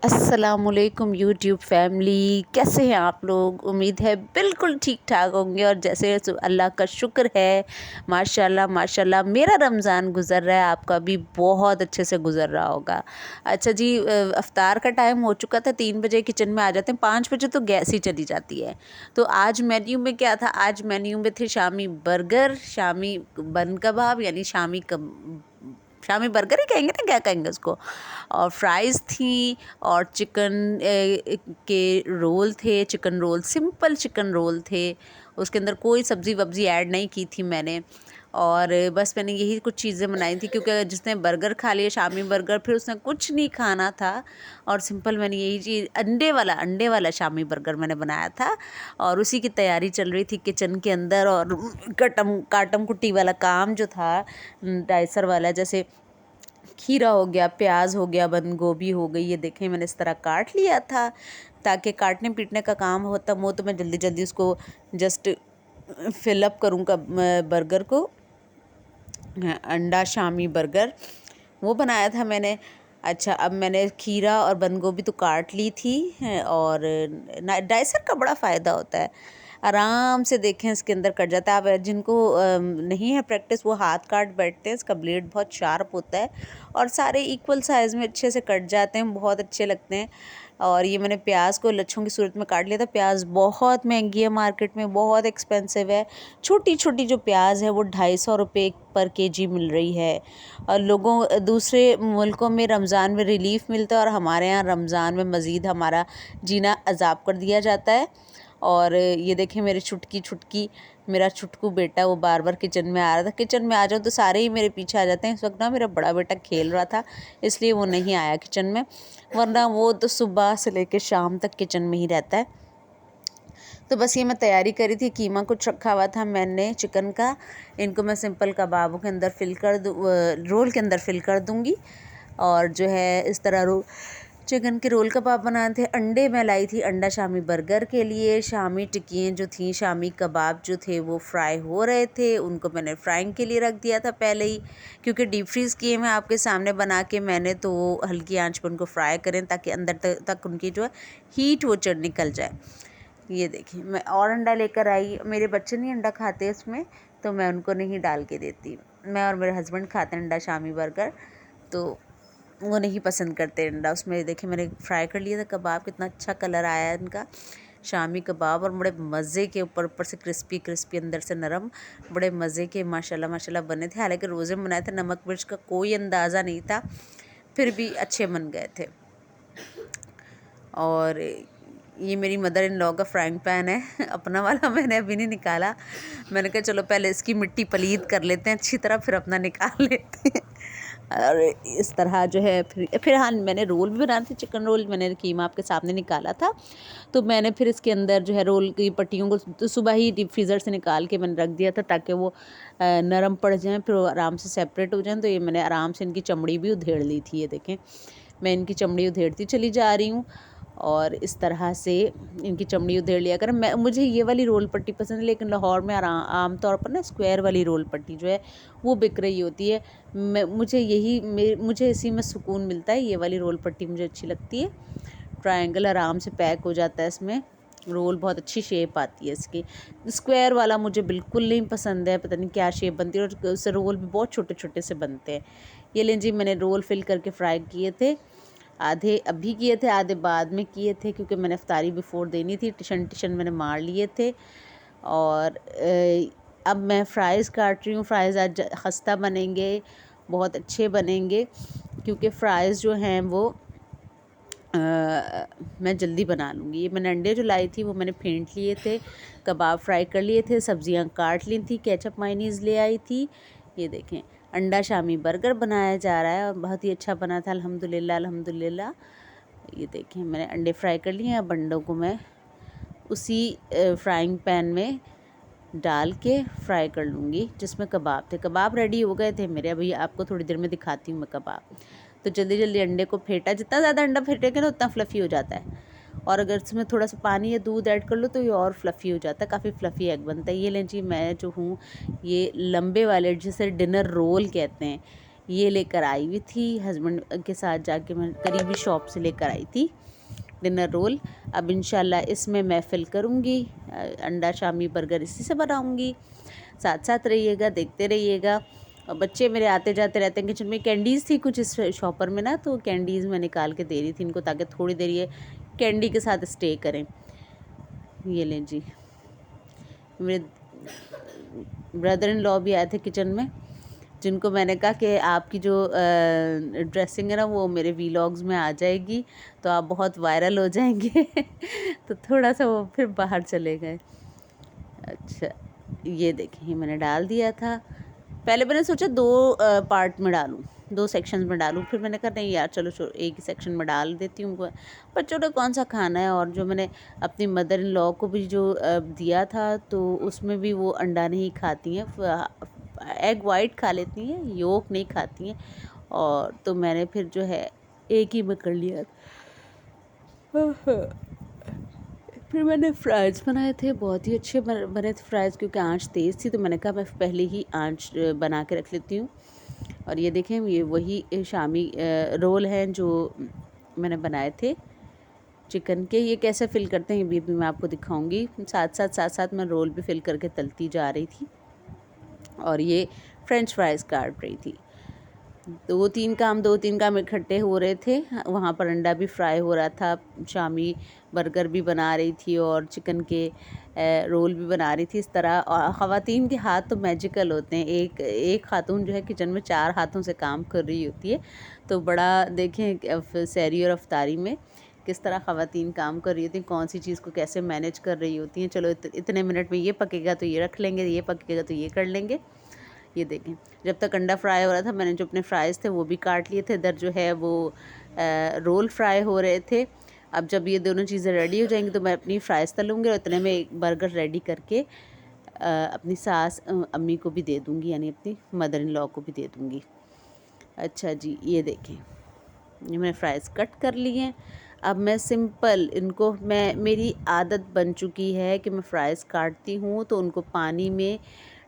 अस्सलामुअलैकुम YouTube family, कैसे हैं आप लोग। उम्मीद है बिल्कुल ठीक ठाक होंगे। और जैसे अल्लाह का शुक्र है, माशाल्लाह माशाल्लाह मेरा रमज़ान गुज़र रहा है, आपका भी बहुत अच्छे से गुज़र रहा होगा। अच्छा जी, अफ्तार का टाइम हो चुका था, 3 बजे किचन में आ जाते हैं, 5 बजे तो गैस ही चली जाती है। तो आज मेन्यू में क्या था, आज मेन्यू में थे शामी बर्गर, शामी बन कबाब, यानी शामी बर्गर ही कहेंगे ना, क्या कहेंगे उसको, और फ्राइज़ थी, और चिकन के रोल थे, chicken roll, simple chicken roll थे। उसके अंदर कोई सब्ज़ी वब्ज़ी ऐड नहीं की थी मैंने। और बस मैंने यही कुछ चीज़ें बनाई थी, क्योंकि जिसने बर्गर खा लिया शामी बर्गर, फिर उसने कुछ नहीं खाना था। और सिंपल मैंने यही चीज़, अंडे वाला शामी बर्गर मैंने बनाया था। और उसी की तैयारी चल रही थी किचन के अंदर। और काटम कुट्टी वाला काम जो था, डाइसर वाला, जैसे खीरा हो गया, प्याज हो गया, बंद गोभी हो गई, ये देखें मैंने इस तरह काट लिया था, ताकि काटने पीटने का काम होता वो तो मैं जल्दी जल्दी उसको जस्ट फिलअप करूँगा बर्गर को। अंडा शामी बर्गर वो बनाया था मैंने। अच्छा, अब मैंने खीरा और बंद गोभी तो काट ली थी और डाइसर का बड़ा फ़ायदा होता है, आराम से देखें इसके अंदर कट जाता है। अब जिनको नहीं है प्रैक्टिस, वो हाथ काट बैठते हैं, इसका ब्लेड बहुत शार्प होता है और सारे इक्वल साइज़ में अच्छे से कट जाते हैं, बहुत अच्छे लगते हैं। और ये मैंने प्याज को लच्छों की सूरत में काट लिया था। प्याज बहुत महंगी है, मार्केट में बहुत एक्सपेंसिव है। छोटी छोटी जो प्याज है वो 250 रुपये पर केजी मिल रही है। और लोगों दूसरे मुल्कों में रमज़ान में रिलीफ़ मिलता है, और हमारे यहाँ रमज़ान में मज़ीद हमारा जीना अज़ाब कर दिया जाता है। और ये देखें मेरी छुटकी मेरा छुटकू बेटा, वो बार बार किचन में आ रहा था। किचन में आ जाओ तो सारे ही मेरे पीछे आ जाते हैं। इस वक्त ना मेरा बड़ा बेटा खेल रहा था, इसलिए वो नहीं आया किचन में, वरना वो तो सुबह से लेकर शाम तक किचन में ही रहता है। तो बस ये मैं तैयारी करी थी, कीमा कुछ रखा हुआ था मैंने चिकन का। इनको मैं सिंपल कबाबों के अंदर रोल के अंदर फिल कर दूँगी। और जो है इस तरह चिकन के रोल कबाब बनाए थे। अंडे मैं लाई थी अंडा शामी बर्गर के लिए। शामी टिक्कियाँ जो थी, शामी कबाब जो थे वो फ्राई हो रहे थे, उनको मैंने फ्राइंग के लिए रख दिया था पहले ही, क्योंकि डीप फ्रीज़ किए मैं आपके सामने बना के मैंने, तो वो हल्की आंच पर उनको फ्राई करें ताकि अंदर तक उनकी जो है हीट वो चढ़ निकल जाए। ये देखिए मैं और अंडा लेकर आई। मेरे बच्चे नहीं अंडा खाते इसमें, तो मैं उनको नहीं डाल के देती। मैं और मेरे हस्बैंड खाते हैं अंडा शामी बर्गर, तो वो नहीं पसंद करते अंडा। उसमें देखिए मैंने फ्राई कर लिया था कबाब, कितना अच्छा कलर आया है इनका, शामी कबाब। और बड़े मज़े के, ऊपर ऊपर से क्रिस्पी क्रिस्पी, अंदर से नरम, बड़े मज़े के माशाल्लाह माशाल्लाह बने थे। हालांकि रोज़े में बनाए थे, नमक मिर्च का कोई अंदाज़ा नहीं था, फिर भी अच्छे बन गए थे। और ये मेरी मदर इन लॉ का फ्राइंग पैन है, अपना वाला मैंने अभी नहीं निकाला। मैंने कहा चलो पहले इसकी मिट्टी पलीद कर लेते हैं अच्छी तरह, फिर अपना निकाल लेते हैं। और इस तरह जो है फिर हाँ, मैंने रोल भी बनाए थे, चिकन रोल मैंने कीमा आपके सामने निकाला था। तो मैंने फिर इसके अंदर जो है रोल की पट्टियों को तो सुबह ही डीप फ्रीज़र से निकाल के मैंने रख दिया था, ताकि वो नरम पड़ जाएँ, फिर वो आराम से सेपरेट हो जाएँ। तो ये मैंने आराम से इनकी चमड़ी भी उधेड़ ली थी, ये देखें मैं इनकी चमड़ी उधेड़ती चली जा रही हूँ। और इस तरह से इनकी चमड़ी उधेड़ लिया कर। मुझे ये वाली रोल पट्टी पसंद है, लेकिन लाहौर में आम तौर पर ना स्क्वायर वाली रोल पट्टी जो है वो बिक रही होती है। मुझे इसी में सुकून मिलता है, ये वाली रोल पट्टी मुझे अच्छी लगती है। ट्रायंगल आराम से पैक हो जाता है इसमें, रोल बहुत अच्छी शेप आती है इसकी। स्क्वायर वाला मुझे बिल्कुल नहीं पसंद है, पता नहीं क्या शेप बनती है, और उससे रोल भी बहुत छोटे छोटे से बनते हैं। ये लें जी, मैंने रोल फिल करके फ्राई किए थे, आधे अभी किए थे, आधे बाद में किए थे, क्योंकि मैंने इफ्तारी बिफ़ोर देनी थी। टिशन मैंने मार लिए थे। और अब मैं फ़्राइज़ काट रही हूँ। फ़्राइज़ आज खस्ता बनेंगे, बहुत अच्छे बनेंगे, क्योंकि फ़्राइज़ जो हैं वो मैं जल्दी बना लूँगी। ये मैंने अंडे जो लाई थी वो मैंने फेंट लिए थे, कबाब फ्राई कर लिए थे, सब्जियां काट ली थी, केचप मायनीज़ ले आई थी। ये देखें अंडा शामी बर्गर बनाया जा रहा है, और बहुत ही अच्छा बना था अल्हम्दुलिल्लाह अल्हम्दुलिल्लाह। ये देखें मैंने अंडे फ्राई कर लिए हैं। अब अंडों को मैं उसी फ्राइंग पैन में डाल के फ्राई कर लूँगी जिसमें कबाब थे। कबाब रेडी हो गए थे मेरे, अभी आपको थोड़ी देर में दिखाती हूँ मैं कबाब। तो जल्दी जल्दी अंडे को फेंटा, जितना ज़्यादा अंडा फेंटेंगे ना उतना फ्लफ़ी हो जाता है। और अगर इसमें थोड़ा सा पानी या दूध ऐड कर लो तो ये और फ्लफ़ी हो जाता है, काफ़ी फ्लफ़ी एग बनता है। ये लें जी, मैं जो हूँ ये लंबे वाले, जिसे डिनर रोल कहते हैं, ये लेकर आई हुई थी हस्बैंड के साथ जाके, मैं करीबी शॉप से लेकर आई थी डिनर रोल। अब इंशाल्लाह इसमें मैं फिल करूँगी, अंडा शामी बर्गर इसी से बनाऊँगी। साथ साथ रहिएगा, देखते रहिएगा। और बच्चे मेरे आते जाते रहते हैं किचन में। कैंडीज़ थी कुछ इस शॉपर में ना, तो कैंडीज़ मैं निकाल के दे रही थी इनको ताकि थोड़ी देर ये कैंडी के साथ स्टे करें। ये लें जी, मेरे ब्रदर इन लॉ भी आए थे किचन में, जिनको मैंने कहा कि आपकी जो ड्रेसिंग है ना वो मेरे वीलॉग्स में आ जाएगी तो आप बहुत वायरल हो जाएंगे तो थोड़ा सा वो फिर बाहर चले गए। अच्छा, ये देखिए मैंने डाल दिया था। पहले मैंने सोचा 2 पार्ट में डालूं, 2 सेक्शंस में डालूं, फिर मैंने कहा नहीं यार चलो एक ही सेक्शन में डाल देती हूँ। बच्चों ने कौन सा खाना है। और जो मैंने अपनी मदर इन लॉ को भी जो दिया था तो उसमें भी वो अंडा नहीं खाती हैं, एग वाइट खा लेती हैं, योक नहीं खाती हैं। और तो मैंने फिर जो है एक ही में कर लिया। फिर मैंने फ्राइज़ बनाए थे, बहुत ही अच्छे बने थे फ्राइज़, क्योंकि आंच तेज़ थी तो मैंने कहा मैं पहले ही आंच बना के रख लेती हूँ। और ये देखें ये वही शामी रोल हैं जो मैंने बनाए थे चिकन के। ये कैसे फिल करते हैं ये भी मैं आपको दिखाऊंगी। साथ साथ मैं रोल भी फिल करके तलती जा रही थी और ये फ्रेंच फ्राइज़ काट रही थी। 2-3 काम इकट्ठे हो रहे थे। वहाँ पर अंडा भी फ्राई हो रहा था, शामी बर्गर भी बना रही थी और चिकन के रोल भी बना रही थी। इस तरह और ख़वातीन के हाथ तो मैजिकल होते हैं। एक खातून जो है किचन में 4 हाथों से काम कर रही होती है। तो बड़ा देखें सहरी और अफ्तारी में किस तरह ख़वातीन काम कर रही होती हैं, कौन सी चीज़ को कैसे मैनेज कर रही होती हैं। चलो इतने मिनट में ये पकेगा तो ये रख लेंगे, ये पकेगा तो ये कर लेंगे। ये देखें जब तक अंडा फ्राई हो रहा था मैंने जो अपने फ्राइज़ थे वो भी काट लिए थे। इधर जो है वो रोल फ्राई हो रहे थे। अब जब ये दोनों चीज़ें रेडी हो जाएंगी तो मैं अपनी फ्राइज़ तलूँगी और इतने में एक बर्गर रेडी करके अपनी सास अम्मी को भी दे दूँगी, यानी अपनी मदर इन लॉ को भी दे दूँगी। अच्छा जी, ये देखें ये मैंने फ्राइज़ कट कर लिए हैं। अब मैं सिंपल इनको मेरी आदत बन चुकी है कि मैं फ्राइज़ काटती हूँ तो उनको पानी में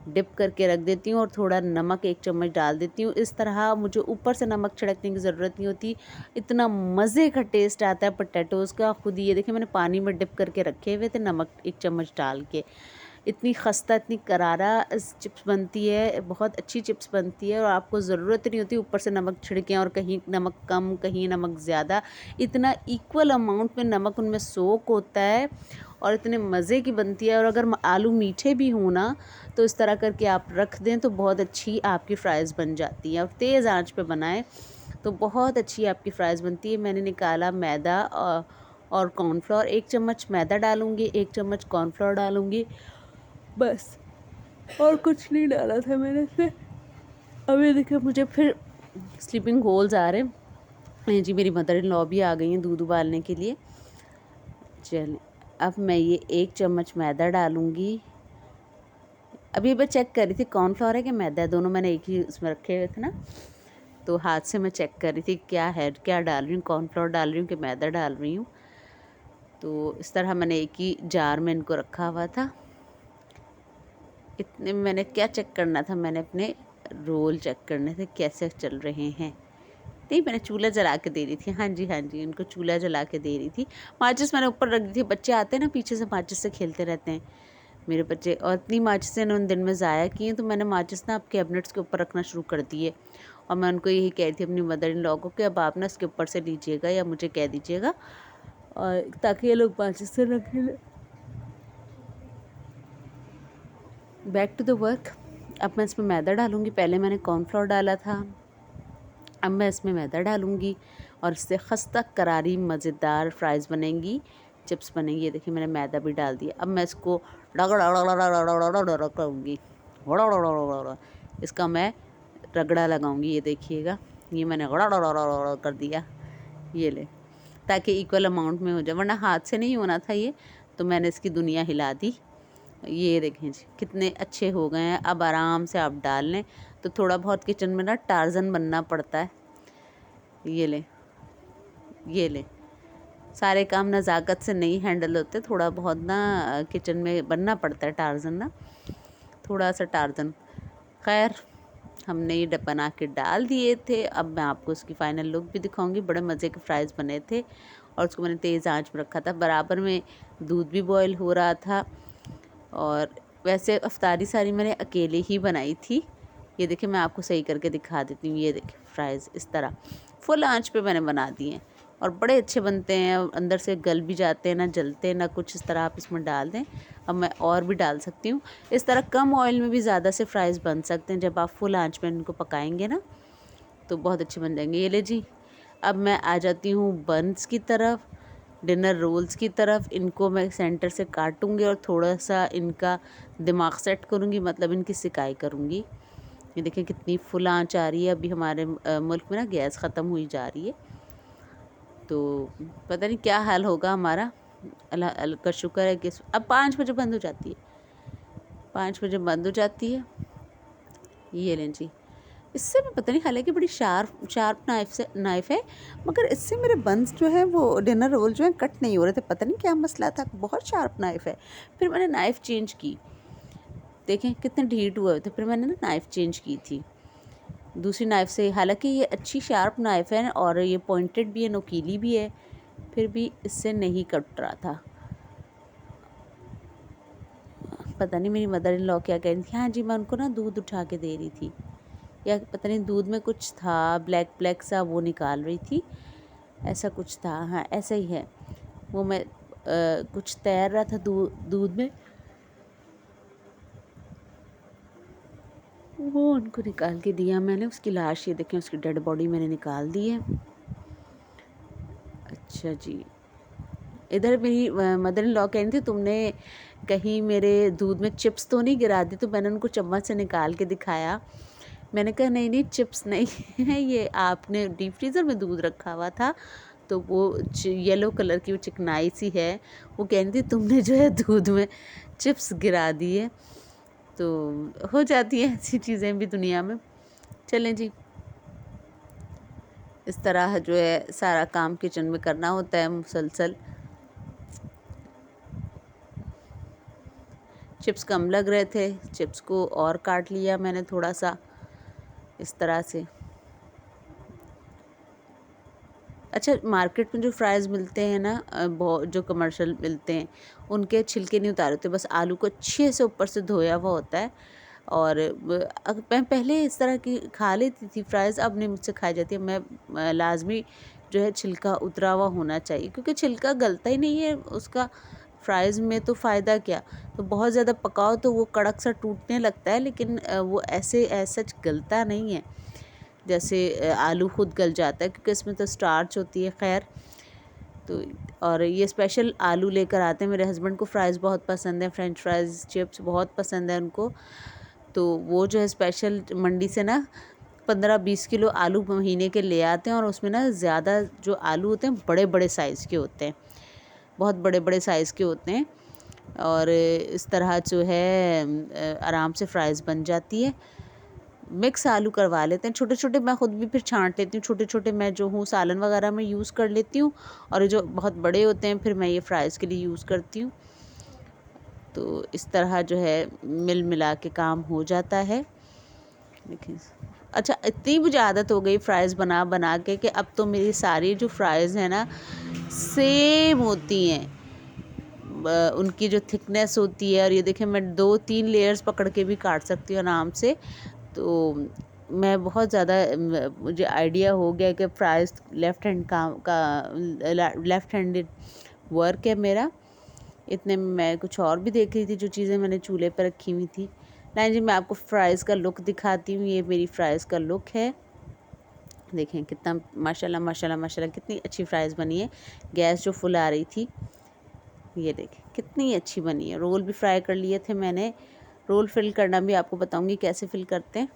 डिप करके रख देती हूँ और थोड़ा नमक 1 चम्मच डाल देती हूँ। इस तरह मुझे ऊपर से नमक छिड़कने की ज़रूरत नहीं होती। इतना मज़े का टेस्ट आता है पोटैटोज़ का। खुद ही ये देखिए मैंने पानी में डिप करके रखे हुए थे नमक 1 चम्मच डाल के। इतनी खस्ता इतनी करारा चिप्स बनती है, बहुत अच्छी चिप्स बनती है और आपको ज़रूरत नहीं होती ऊपर से नमक छिड़कें और कहीं नमक कम कहीं नमक ज़्यादा। इतना इक्वल अमाउंट में नमक उनमें सोक होता है और इतने मज़े की बनती है। और अगर आलू मीठे भी हों ना तो इस तरह करके आप रख दें तो बहुत अच्छी आपकी फ़्राइज़ बन जाती है। और तेज़ आंच पे बनाएं तो बहुत अच्छी आपकी फ़्राइज़ बनती है। मैंने निकाला मैदा और कॉर्नफ्लोर, 1 चम्मच मैदा डालूँगी, 1 चम्मच कॉर्नफ्लोर डालूँगी, बस और कुछ नहीं डाला था मैंने इसमें। अब ये देखिए मुझे फिर स्लीपिंग होल्स आ रहे हैं जी। मेरी मदर इन लॉ भी आ गई हैं दूध उबालने के लिए। चलिए अब मैं ये 1 चम्मच मैदा डालूँगी। अभी मैं चेक कर रही थी कॉर्नफ्लोर है कि मैदा है, दोनों मैंने एक ही उसमें रखे हुए थे ना, तो हाथ से मैं चेक कर रही थी क्या है, क्या डाल रही हूँ, कॉर्नफ्लोर डाल रही हूँ कि मैदा डाल रही हूँ। तो इस तरह मैंने एक ही जार में इनको रखा हुआ था। इतने मैंने क्या चेक करना था, मैंने अपने रोल चेक करने थे कैसे चल रहे हैं। नहीं, मैंने चूल्हा जला के दे रही थी। हाँ जी हाँ जी, इनको चूल्हा जला के दे रही थी। माचिस मैंने ऊपर रख दी थी। बच्चे आते हैं ना पीछे से माचिस से खेलते रहते हैं मेरे बच्चे, और इतनी माचिस इन्होंने दिन में ज़ाया की हैं तो मैंने माचिस ना अब कैबिनेट्स के ऊपर रखना शुरू कर दी है। और मैं उनको यही कह रही थी अपनी मदर इन लॉ को कि अब आप ना इसके ऊपर से लीजिएगा या मुझे कह दीजिएगा, और ताकि ये लोग माचिस से रखें। Back to the work. अब मैं इसमें मैदा डालूँगी। पहले मैंने कॉर्नफ्लोर डाला था, अब मैं इसमें मैदा डालूँगी और इससे खस्ता करारी मज़ेदार फ्राइज़ बनेंगी, चिप्स बनेंगी। ये देखिए मैंने मैदा भी डाल दिया। अब मैं इसको करूँगी, इसका मैं रगड़ा लगाऊंगी। ये देखिएगा ये मैंने कर दिया, ये ले, ताकि इक्वल अमाउंट में हो जाए, वरना हाथ से नहीं होना था ये, तो मैंने इसकी दुनिया हिला दी। ये देखें जी कितने अच्छे हो गए हैं। अब आराम से आप डाल लें। तो थोड़ा बहुत किचन में ना टार्जन बनना पड़ता है। ये लें, ये लें, सारे काम नज़ाकत से नहीं हैंडल होते, थोड़ा बहुत ना किचन में बनना पड़ता है टार्जन ना, थोड़ा सा टार्जन। खैर हमने ये बना के डाल दिए थे। अब मैं आपको उसकी फ़ाइनल लुक भी दिखाऊंगी। बड़े मज़े के फ्राइज़ बने थे और उसको मैंने तेज़ आंच में रखा था। बराबर में दूध भी बॉयल हो रहा था। और वैसे अफ्तारी सारी मैंने अकेले ही बनाई थी। ये देखिए मैं आपको सही करके दिखा देती हूँ। ये देखिए फ्राइज़ इस तरह फुल आंच पे मैंने बना दिए हैं और बड़े अच्छे बनते हैं। अंदर से गल भी जाते हैं, ना जलते ना कुछ। इस तरह आप इसमें डाल दें। अब मैं और भी डाल सकती हूँ। इस तरह कम ऑयल में भी ज़्यादा से फ्राइज़ बन सकते हैं। जब आप फुल आंच में इनको पकाएंगे ना तो बहुत अच्छे बन जाएंगे। ये ले जी, अब मैं आ जाती हूँ बन्स की तरफ, डिनर रोल्स की तरफ। इनको मैं सेंटर से काटूंगी और थोड़ा सा इनका दिमाग सेट करूँगी, मतलब इनकी सिकाई करूँगी। ये देखें कितनी फुल आंच आ रही है। अभी हमारे मुल्क में ना गैस ख़त्म हुई जा रही है, तो पता नहीं क्या हाल होगा हमारा। अल्लाह अल्लाह का शुक्र है कि अब 5 बजे बंद हो जाती है, 5 बजे बंद हो जाती है। ये लें जी, इससे भी पता नहीं, हालांकि बड़ी शार्प नाइफ़ है, मगर इससे मेरे बन्स जो है वो डिनर रोल जो है कट नहीं हो रहे थे। पता नहीं क्या मसला था, बहुत शार्प नाइफ़ है। फिर मैंने नाइफ़ चेंज की, देखें कितने ढीठ हुए थे। फिर मैंने ना नाइफ़ चेंज की थी दूसरी नाइफ़ से। हालांकि ये अच्छी शार्प नाइफ़ है और ये पॉइंटेड भी है, नुकीली भी है, फिर भी इससे नहीं कट रहा था। पता नहीं मेरी मदर इन लॉ क्या कह रही थी। हाँ जी, मैं उनको ना दूध उठा के दे रही थी, या पता नहीं दूध में कुछ था ब्लैक ब्लैक सा, वो निकाल रही थी, ऐसा कुछ था। हाँ ऐसा ही है, वो मैं कुछ तैर रहा था दूध में, वो उनको निकाल के दिया मैंने। उसकी लाश, ये देखें उसकी डेड बॉडी मैंने निकाल दी है। अच्छा जी, इधर मेरी मदर इन लॉ कह रही थी तुमने कहीं मेरे दूध में चिप्स तो नहीं गिरा दी, तो मैंने उनको चम्मच से निकाल के दिखाया। मैंने कहा नहीं नहीं चिप्स नहीं है, ये आपने डीप फ्रीज़र में दूध रखा हुआ था, तो वो येलो कलर की वो चिकनाई सी है। वो कह रही थी तुमने जो है दूध में चिप्स गिरा दिए। तो हो जाती है ऐसी चीज़ें भी दुनिया में। चलें जी, इस तरह जो है सारा काम किचन में करना होता है मुसलसल। चिप्स कम लग रहे थे, चिप्स को और काट लिया मैंने थोड़ा सा इस तरह से। अच्छा, मार्केट में जो फ्राइज़ मिलते हैं ना, बहुत जो कमर्शियल मिलते हैं, उनके छिलके नहीं उतारे होते, बस आलू को अच्छे से ऊपर से धोया हुआ होता है। और मैं पहले इस तरह की खा लेती थी फ्राइज़, अब नहीं मुझसे खाई जाती है। मैं लाजमी जो है छिलका उतरा हुआ होना चाहिए, क्योंकि छिलका गलता ही नहीं है उसका फ्राइज़ में, तो फ़ायदा क्या। तो बहुत ज़्यादा पकाओ तो वो कड़क सा टूटने लगता है, लेकिन वो ऐसे सच गलता नहीं है जैसे आलू खुद गल जाता है, क्योंकि इसमें तो स्टार्च होती है। खैर, तो और ये स्पेशल आलू लेकर आते हैं। मेरे हस्बैंड को फ्राइज़ बहुत पसंद है, फ्रेंच फ्राइज़ चिप्स बहुत पसंद है उनको। तो वो जो है स्पेशल मंडी से ना 15-20 किलो आलू महीने के ले आते हैं, और उसमें ना ज़्यादा जो आलू होते हैं बड़े बड़े साइज़ के होते हैं, बहुत बड़े बड़े साइज़ के होते हैं। और इस तरह जो है आराम से फ्राइज़ बन जाती है। मिक्स आलू करवा लेते हैं छोटे छोटे, मैं ख़ुद भी फिर छांट लेती हूँ। छोटे छोटे मैं जो हूँ सालन वगैरह में यूज़ कर लेती हूँ, और जो बहुत बड़े होते हैं फिर मैं ये फ्राइज़ के लिए यूज़ करती हूँ। तो इस तरह जो है मिल मिला के काम हो जाता है। देखिए, अच्छा इतनी मुझे आदत हो गई फ्राइज़ बना बना के कि अब तो मेरी सारी जो फ्राइज़ हैं ना सेम होती हैं। उनकी जो थिकनेस होती है, और ये देखें मैं 2-3 लेयर्स पकड़ के भी काट सकती हूँ आराम से। तो मैं बहुत ज़्यादा मुझे आइडिया हो गया कि fries left hand left handed work है मेरा। इतने में मैं कुछ और भी देख रही थी जो चीज़ें मैंने चूल्हे पर रखी हुई थी। नहीं जी, मैं आपको फ्राइज़ का लुक दिखाती हूँ। ये मेरी फ्राइज़ का लुक है। देखें कितना माशाल्लाह माशाल्लाह माशाल्लाह कितनी अच्छी फ्राइज़ बनी है। गैस जो फुल आ रही थी, ये देखें कितनी अच्छी बनी है। रोल भी फ्राई कर लिए थे मैंने। रोल फिल करना भी आपको बताऊंगी कैसे फिल करते हैं।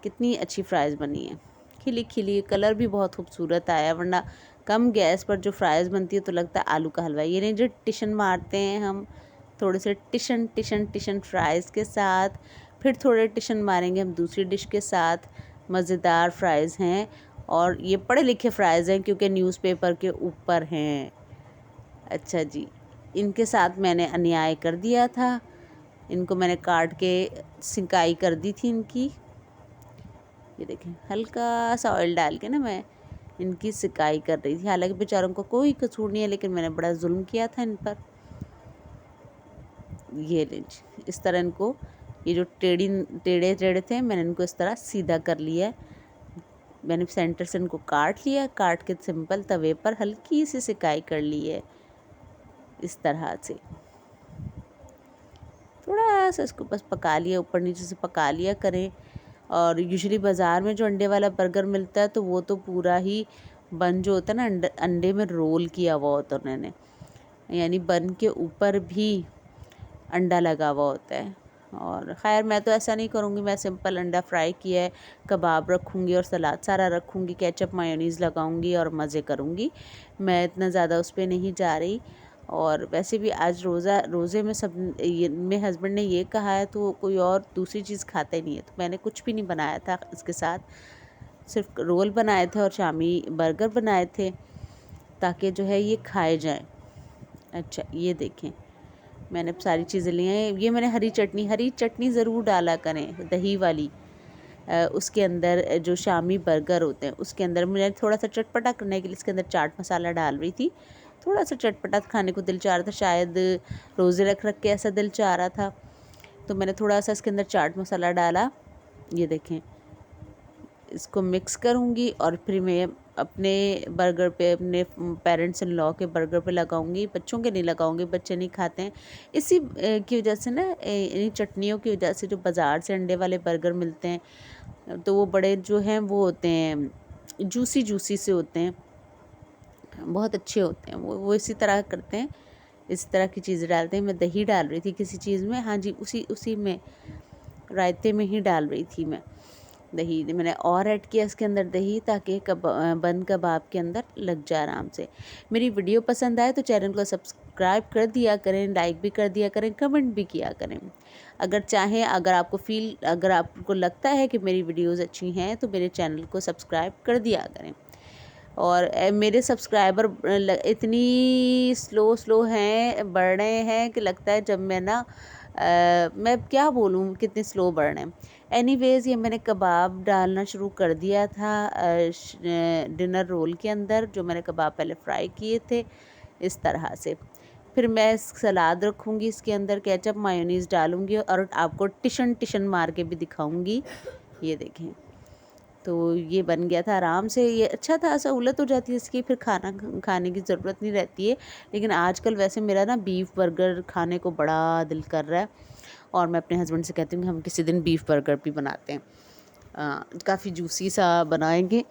कितनी अच्छी फ्राइज़ बनी है, खिली खिली, कलर भी बहुत खूबसूरत आया। वरना कम गैस पर जो फ्राइज़ बनती है तो लगता है आलू का हलवा। ये नहीं जो टिशन मारते हैं हम, थोड़े से टिशन टिशन टिशन फ्राइज़ के साथ, फिर थोड़े टिशन मारेंगे हम दूसरी डिश के साथ। मज़ेदार फ्राइज़ हैं, और ये पढ़े लिखे फ्राइज़ हैं क्योंकि न्यूज़पेपर के ऊपर हैं। अच्छा जी, इनके साथ मैंने अन्याय कर दिया था। इनको मैंने काट के सिकाई कर दी थी इनकी, ये देखें हल्का सा ऑयल डाल के ना मैं इनकी सिकाई कर रही थी। हालांकि बेचारों को कोई कसूर नहीं है, लेकिन मैंने बड़ा जुल्म किया था इन पर। ये लीजिए इस तरह इनको, ये जो टेढ़े टेढ़े थे मैंने इनको इस तरह सीधा कर लिया है। मैंने सेंटर से इनको काट लिया, काट के सिंपल तवे पर हल्की सी सिकाई कर ली है इस तरह से। थोड़ा सा इसको बस पका लिया, ऊपर नीचे से पका लिया करें। और यूजुअली बाज़ार में जो अंडे वाला बर्गर मिलता है तो वो तो पूरा ही बन जो होता है ना अंडे में रोल किया हुआ होता है उन्होंने, यानी बन के ऊपर भी अंडा लगा हुआ होता है। और ख़ैर मैं तो ऐसा नहीं करूँगी, मैं सिंपल अंडा फ्राई किया है, कबाब रखूँगी और सलाद सारा रखूँगी, केचप मायोनीज़ लगाऊँगी और मज़े करूँगी। मैं इतना ज़्यादा उस पर नहीं जा रही। और वैसे भी आज रोज़े में सब ये मेरे हस्बैंड ने ये कहा है तो कोई और दूसरी चीज़ खाता ही नहीं है, तो मैंने कुछ भी नहीं बनाया था इसके साथ, सिर्फ रोल बनाए थे और शामी बर्गर बनाए थे ताकि जो है ये खाए जाएं। अच्छा ये देखें मैंने सारी चीज़ें ली हैं। ये मैंने हरी चटनी ज़रूर डाला करें, दही वाली। उसके अंदर जो शामी बर्गर होते हैं उसके अंदर मुझे थोड़ा सा चटपटा करने के लिए इसके अंदर चाट मसाला डाल रही थी। थोड़ा सा चटपटा खाने को दिल चाह रहा था, शायद रोज़े रख के ऐसा दिल चाह रहा था, तो मैंने थोड़ा सा इसके अंदर चाट मसाला डाला। ये देखें इसको मिक्स करूँगी और फिर मैं अपने बर्गर पे, अपने पेरेंट्स इन लॉ के बर्गर पे लगाऊंगी। बच्चों के नहीं लगाऊंगी, बच्चे नहीं खाते हैं। इसी की वजह से ना, इन्हीं चटनियों की वजह से जो बाज़ार से अंडे वाले बर्गर मिलते हैं तो वो बड़े जो हैं वो होते हैं जूसी से होते हैं, बहुत अच्छे होते हैं। वो इसी तरह करते हैं, इस तरह की चीज़ें डालते हैं। मैं दही डाल रही थी किसी चीज़ में, हाँ जी उसी में रायते में ही डाल रही थी मैं दही। मैंने और ऐड किया इसके अंदर दही ताकि बन कबाब के अंदर लग जाए आराम से। मेरी वीडियो पसंद आए तो चैनल को सब्सक्राइब कर दिया करें, लाइक भी कर दिया करें, कमेंट भी किया करें। अगर चाहें, अगर आपको लगता है कि मेरी वीडियोज़ अच्छी हैं तो मेरे चैनल को सब्सक्राइब कर दिया करें। और मेरे सब्सक्राइबर इतनी स्लो हैं, बढ़ रहे हैं कि लगता है जब मैं क्या बोलूँ कितने स्लो बढ़ रहे हैं। एनीवेज़ ये मैंने कबाब डालना शुरू कर दिया था डिनर रोल के अंदर, जो मैंने कबाब पहले फ्राई किए थे इस तरह से। फिर मैं सलाद रखूँगी, इसके अंदर केचप मायोनीज़ डालूँगी और आपको टिशन मार के भी दिखाऊँगी। ये देखें तो ये बन गया था आराम से। ये अच्छा था, सहूलत हो जाती है इसकी, फिर खाना खाने की ज़रूरत नहीं रहती है। लेकिन आजकल वैसे मेरा ना बीफ बर्गर खाने को बड़ा दिल कर रहा है और मैं अपने हस्बैंड से कहती हूँ कि हम किसी दिन बीफ बर्गर भी बनाते हैं, काफ़ी जूसी सा बनाएंगे।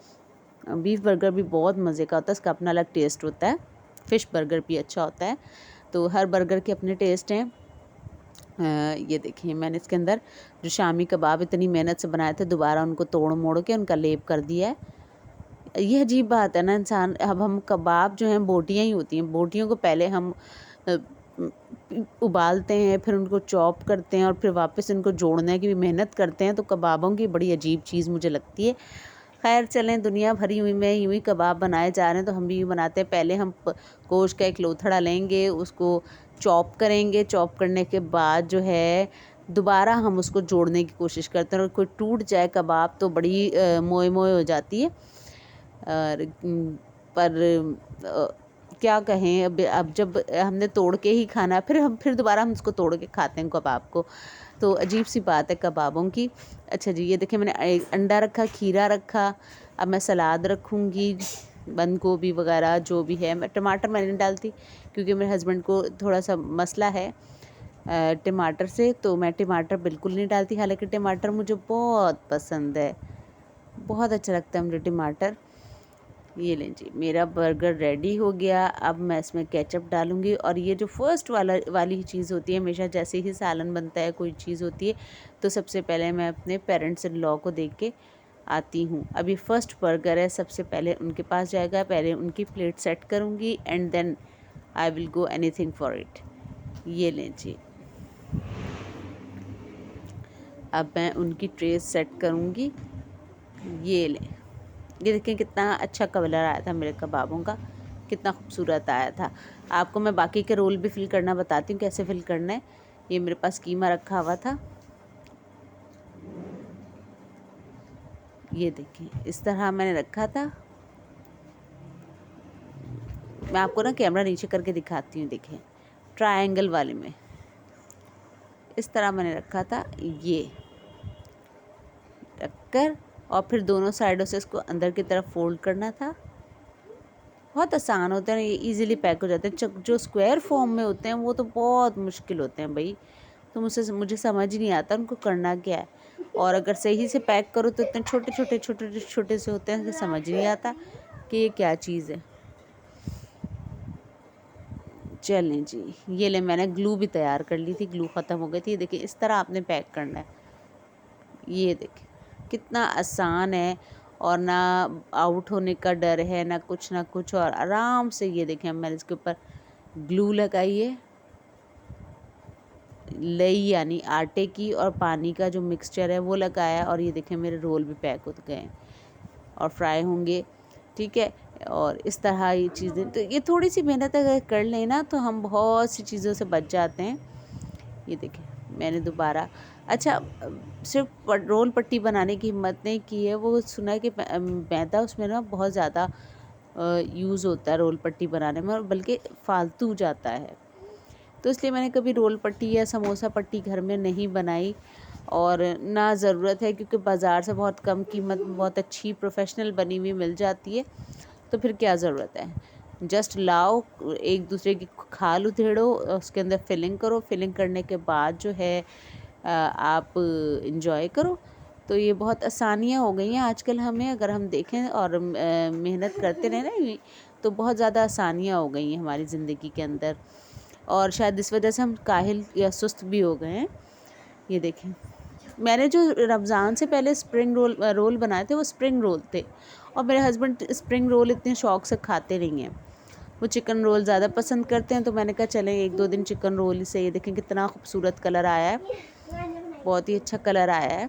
बीफ बर्गर भी बहुत मज़े का होता है, इसका अपना अलग टेस्ट होता है। फ़िश बर्गर भी अच्छा होता है, तो हर बर्गर के अपने टेस्ट हैं। ये देखिए मैंने इसके अंदर जो शामी कबाब इतनी मेहनत से बनाए थे, दोबारा उनको तोड़ मोड़ के उनका लेप कर दिया है। ये अजीब बात है ना इंसान, अब हम कबाब जो हैं बोटियाँ ही होती हैं, बोटियों को पहले हम उबालते हैं, फिर उनको चॉप करते हैं और फिर वापस इनको जोड़ने की भी मेहनत करते हैं। तो कबाबों की बड़ी अजीब चीज़ मुझे लगती है। खैर चलें, दुनिया भरी हुई में यूँ ही कबाब बनाए जा रहे हैं तो हम भी यूँ बनाते हैं। पहले हम गोश्त का एक लोथड़ा लेंगे, उसको चॉप करेंगे, चॉप करने के बाद जो है दोबारा हम उसको जोड़ने की कोशिश करते हैं और कोई टूट जाए कबाब तो बड़ी मोए हो जाती है। और पर क्या कहें, अब जब हमने तोड़ के ही खाना, फिर दोबारा हम उसको तोड़ के खाते हैं कबाब को, तो अजीब सी बात है कबाबों की। अच्छा जी, ये देखिए मैंने अंडा रखा, खीरा रखा, अब मैं सलाद रखूँगी, बंद गोभी वगैरह जो भी है। मैं टमाटर मैंने नहीं डालती क्योंकि मेरे हस्बैंड को थोड़ा सा मसला है टमाटर से, तो मैं टमाटर बिल्कुल नहीं डालती। हालांकि टमाटर मुझे बहुत पसंद है, बहुत अच्छा लगता है मुझे टमाटर। ये लें जी, मेरा बर्गर रेडी हो गया। अब मैं इसमें केचप डालूँगी और ये जो फर्स्ट वाली चीज़ होती है, हमेशा जैसे ही सालन बनता है, कोई चीज़ होती है, तो सबसे पहले मैं अपने पेरेंट्स इन लॉ को देख के आती हूँ। अभी फर्स्ट बर्गर है, सबसे पहले उनके पास जाएगा, पहले उनकी प्लेट सेट करूँगी and then I will go anything for it. ये लें जी, अब मैं उनकी ट्रे सेट करूँगी। ये लें, ये देखें कितना अच्छा कलर आया था मेरे कबाबों का, कितना खूबसूरत आया था। आपको मैं बाकी के रोल भी फिल करना बताती हूँ कैसे फिल करना है। ये मेरे पास कीमा रखा हुआ था, ये देखिए इस तरह मैंने रखा था। मैं आपको ना कैमरा नीचे करके दिखाती हूँ। देखिए ट्रायंगल वाले में इस तरह मैंने रखा था, ये रखकर और फिर दोनों साइडों से इसको अंदर की तरफ फोल्ड करना था। बहुत आसान होता है, ये इजीली पैक हो जाते हैं। जो स्क्वायर फॉर्म में होते हैं वो तो बहुत मुश्किल होते हैं भाई, तो मुझे समझ ही नहीं आता उनको करना क्या है। और अगर सही से पैक करो तो इतने छोटे छोटे छोटे छोटे से होते हैं कि समझ नहीं आता कि ये क्या चीज़ है। चलें जी, ये ले मैंने ग्लू भी तैयार कर ली थी, ग्लू ख़त्म हो गई थी। देखिए इस तरह आपने पैक करना है। ये देखिए कितना आसान है, और ना आउट होने का डर है ना कुछ, और आराम से ये देखें मैंने इसके ऊपर ग्लू लगाई है, लई यानी आटे की और पानी का जो मिक्सचर है वो लगाया, और ये देखें मेरे रोल भी पैक हो गए और फ्राई होंगे। ठीक है, और इस तरह ये चीज़ें, तो ये थोड़ी सी मेहनत अगर कर लें ना तो हम बहुत सी चीज़ों से बच जाते हैं। ये देखें मैंने दोबारा, अच्छा सिर्फ रोल पट्टी बनाने की हिम्मत नहीं की है, वो सुना है कि मैदा उसमें ना बहुत ज़्यादा यूज़ होता है रोल पट्टी बनाने में, और बल्कि फालतू जाता है, तो इसलिए मैंने कभी रोल पट्टी या समोसा पट्टी घर में नहीं बनाई, और ना ज़रूरत है, क्योंकि बाज़ार से बहुत कम कीमत में बहुत अच्छी प्रोफेशनल बनी हुई मिल जाती है, तो फिर क्या ज़रूरत है। जस्ट लाओ, एक दूसरे की खाल उधेड़ो, उसके अंदर फिलिंग करो, फिलिंग करने के बाद जो है आप इंजॉय करो। तो ये बहुत आसानियाँ हो गई हैं आजकल हमें, अगर हम देखें और मेहनत करते रहें ना, तो बहुत ज़्यादा आसानियाँ हो गई हैं हमारी ज़िंदगी के अंदर, और शायद इस वजह से हम काहिल या सुस्त भी हो गए हैं। ये देखें मैंने जो रमज़ान से पहले स्प्रिंग रोल बनाए थे वो स्प्रिंग रोल थे, और मेरे हस्बैंड स्प्रिंग रोल इतने शौक़ से खाते नहीं हैं, वो चिकन रोल ज़्यादा पसंद करते हैं। तो मैंने कहा चलें 1-2 दिन चिकन रोल ही से। ये देखें कितना खूबसूरत कलर आया है, बहुत ही अच्छा कलर आया है।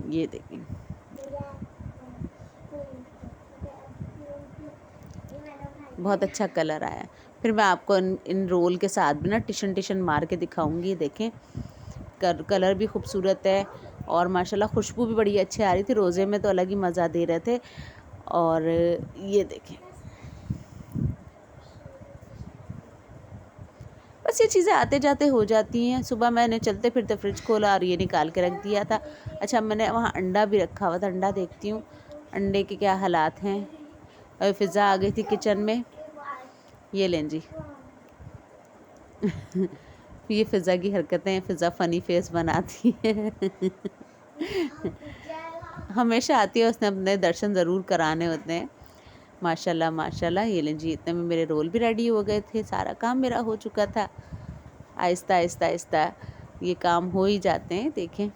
ये देखें बहुत अच्छा कलर आया है। फिर मैं आपको इन रोल के साथ भी ना टिशन मार के दिखाऊंगी। देखें कलर भी खूबसूरत है, और माशाल्लाह खुशबू भी बड़ी अच्छी आ रही थी। रोज़े में तो अलग ही मज़ा दे रहे थे। और ये देखें बस ये चीज़ें आते जाते हो जाती हैं। सुबह मैंने चलते फिरते फ्रिज खोला और ये निकाल के रख दिया था। अच्छा मैंने वहाँ अंडा भी रखा हुआ था, अंडा देखती हूँ अंडे के क्या हालात हैं। और फ़िज़ा आ गई थी किचन में, ये लें जी ये फ़िज़ा की हरकतें हैं, फ़िज़ा फ़नी फेस बनाती है हमेशा आती है, उसने अपने दर्शन ज़रूर कराने होते हैं। माशाल्लाह माशाल्लाह। ये लें जी, इतने में मेरे रोल भी रेडी हो गए थे, सारा काम मेरा हो चुका था। आहिस्ता आहिस्ता आहिस्ता ये काम हो ही जाते हैं। देखें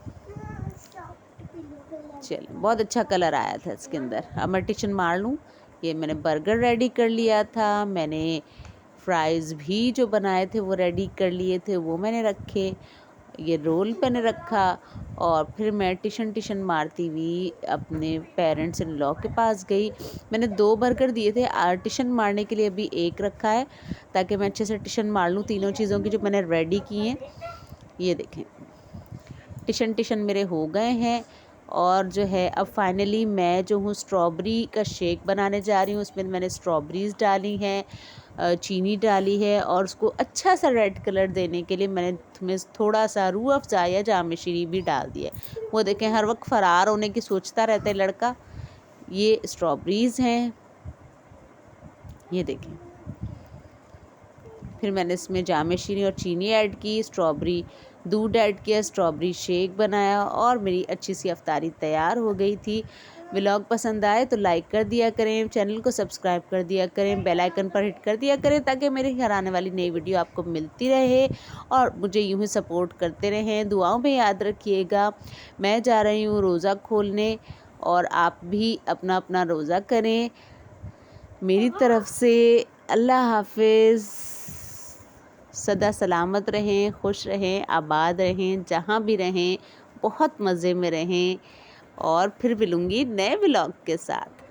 चलो बहुत अच्छा कलर आया था इसके अंदर। अब मैं टिशन मार लूँ। ये मैंने बर्गर रेडी कर लिया था, मैंने फ्राइज़ भी जो बनाए थे वो रेडी कर लिए थे, वो मैंने रखे, ये रोल मैंने रखा, और फिर मैं टिशन मारती हुई अपने पेरेंट्स इन लॉ के पास गई। मैंने 2 बर्गर दिए थे, टिशन मारने के लिए अभी 1 रखा है, ताकि मैं अच्छे से टिशन मार लूँ तीनों चीज़ों की जो मैंने रेडी की हैं। ये देखें टिशन मेरे हो गए हैं, और जो है अब फाइनली मैं जो हूँ स्ट्रॉबेरी का शेक बनाने जा रही हूँ। उसमें मैंने स्ट्रॉबेरीज़ डाली हैं, चीनी डाली है, और उसको अच्छा सा रेड कलर देने के लिए मैंने थोड़ा सा रूह अफ़ज़ा या जाम शीरी भी डाल दिया। वो देखें हर वक्त फ़रार होने की सोचता रहता है लड़का। ये स्ट्रॉबेरीज़ हैं, ये देखें। फिर मैंने इसमें जाम शीरी और चीनी ऐड की, स्ट्रॉबेरी दूध ऐड किया, स्ट्रॉबेरी शेक बनाया, और मेरी अच्छी सी अफ्तारी तैयार हो गई थी। व्लॉग पसंद आए तो लाइक कर दिया करें, चैनल को सब्सक्राइब कर दिया करें, बेल आइकन पर हिट कर दिया करें, ताकि मेरे घर आने वाली नई वीडियो आपको मिलती रहे, और मुझे यूं ही सपोर्ट करते रहें। दुआओं में याद रखिएगा। मैं जा रही हूँ रोज़ा खोलने, और आप भी अपना अपना रोज़ा करें। मेरी तरफ से अल्लाह हाफिज़। सदा सलामत रहें, खुश रहें, आबाद रहें, जहाँ भी रहें बहुत मज़े में रहें, और फिर मिलूँगी नए व्लॉग के साथ।